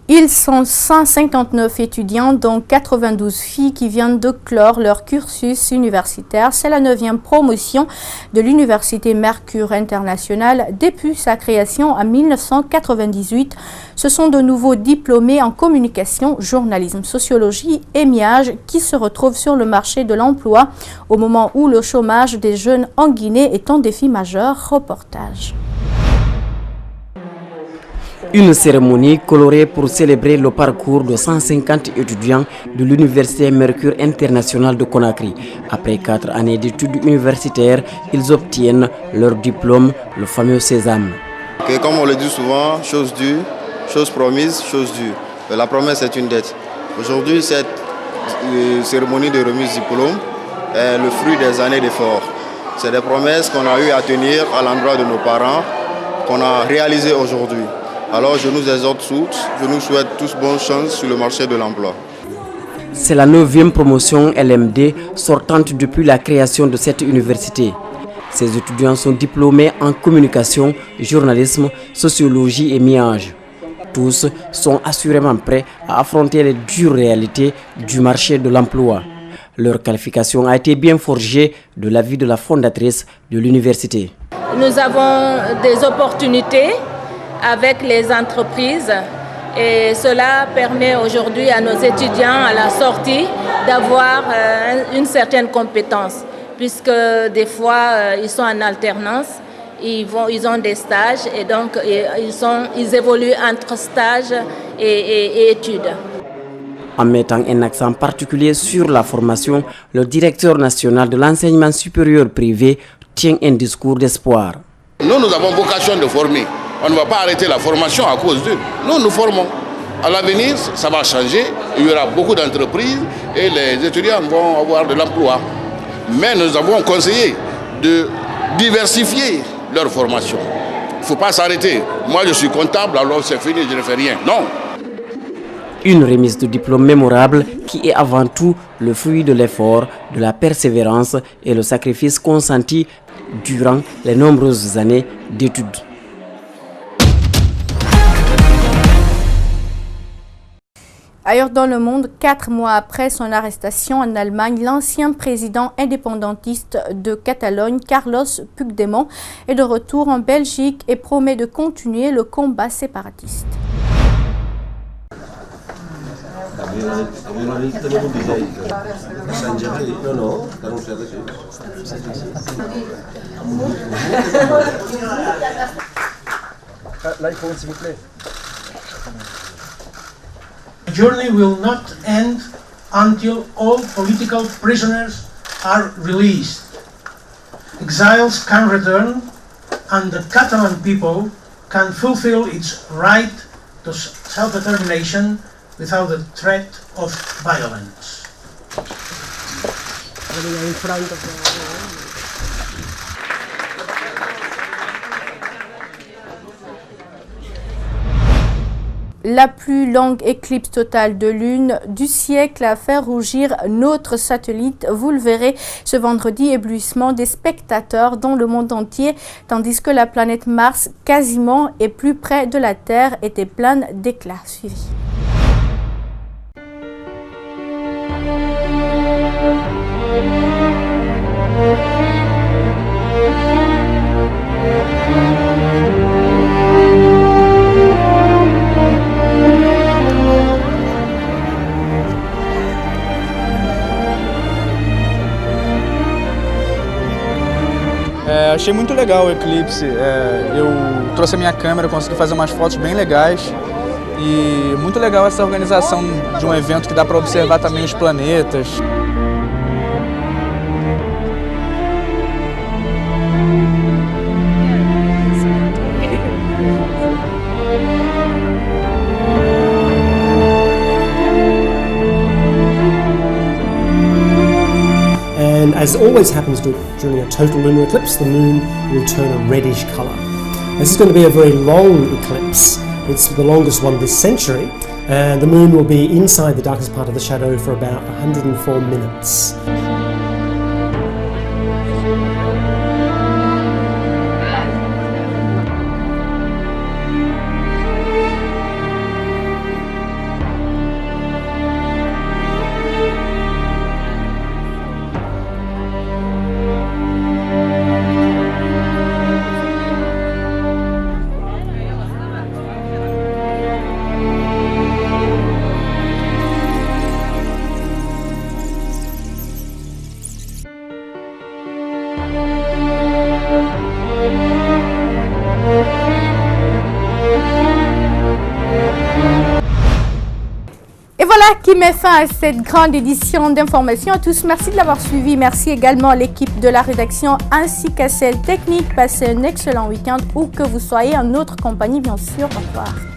Ils sont 159 étudiants, dont 92 filles qui viennent de clore leur cursus universitaire. C'est la 9e promotion de l'Université Mercure International depuis sa création en 1998. Ce sont de nouveaux diplômés en communication, journalisme, sociologie et image qui se retrouvent sur le marché de l'emploi au moment où le chômage des jeunes en Guinée est un défi majeur. Reportage. Une cérémonie colorée pour célébrer le parcours de 150 étudiants de l'Université Mercure International de Conakry. Après 4 années d'études universitaires, ils obtiennent leur diplôme, le fameux Sésame. Comme on le dit souvent, chose due, chose promise, chose due. La promesse est une dette. Aujourd'hui, cette cérémonie de remise diplôme est le fruit des années d'efforts. C'est des promesses qu'on a eu à tenir à l'endroit de nos parents, qu'on a réalisées aujourd'hui. Alors je nous exhorte tous, je nous souhaite tous bonne chance sur le marché de l'emploi. C'est la 9e promotion LMD sortante depuis la création de cette université. Ces étudiants sont diplômés en communication, journalisme, sociologie et image. Tous sont assurément prêts à affronter les dures réalités du marché de l'emploi. Leur qualification a été bien forgée de l'avis de la fondatrice de l'université. Nous avons des opportunités avec les entreprises et cela permet aujourd'hui à nos étudiants à la sortie d'avoir une certaine compétence puisque des fois ils sont en alternance, ils ont des stages et donc ils évoluent entre stages et études. En mettant un accent particulier sur la formation, le directeur national de l'enseignement supérieur privé tient un discours d'espoir. Nous avons vocation de former. On ne va pas arrêter la formation à cause d'eux. Nous formons. À l'avenir, ça va changer. Il y aura beaucoup d'entreprises et les étudiants vont avoir de l'emploi. Mais nous avons conseillé de diversifier leur formation. Il ne faut pas s'arrêter. Moi, je suis comptable, alors c'est fini, je ne fais rien. Non. Une remise de diplôme mémorable qui est avant tout le fruit de l'effort, de la persévérance et le sacrifice consenti durant les nombreuses années d'études. Ailleurs dans le monde, 4 mois après son arrestation en Allemagne, l'ancien président indépendantiste de Catalogne, Carlos Puigdemont, est de retour en Belgique et promet de continuer le combat séparatiste. The journey will not end until all political prisoners are released. Exiles can return and the Catalan people can fulfill its right to self-determination without the threat of violence. La plus longue éclipse totale de lune du siècle a fait rougir notre satellite. Vous le verrez ce vendredi, éblouissement des spectateurs dans le monde entier, tandis que la planète Mars, quasiment et plus près de la Terre, était pleine d'éclats. Suivi. Achei muito legal o eclipse, eu trouxe a minha câmera, consegui fazer umas fotos bem legais e muito legal essa organização de um evento que dá para observar também os planetas. And as always happens during a total lunar eclipse, the moon will turn a reddish colour. This is going to be a very long eclipse. It's the longest one this century, and the moon will be inside the darkest part of the shadow for about 104 minutes. qui met fin à cette grande édition d'information à tous. Merci de l'avoir suivi. Merci également à l'équipe de la rédaction ainsi qu'à celle technique. Passez un excellent week-end où que vous soyez en notre compagnie, bien sûr. Au revoir.